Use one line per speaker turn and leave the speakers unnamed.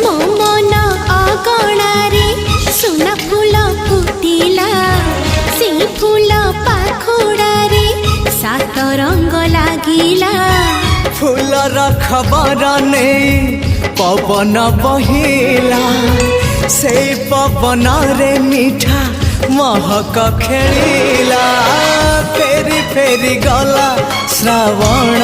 मो मन अगणारे सुना फूल फुटिला से फूल पाखुड़ारे सात रंग लागिला
फूलर खबर नहीं पवन बहिला से पवन रे मीठा महक खेलिला फेरी फेरी गला श्रावण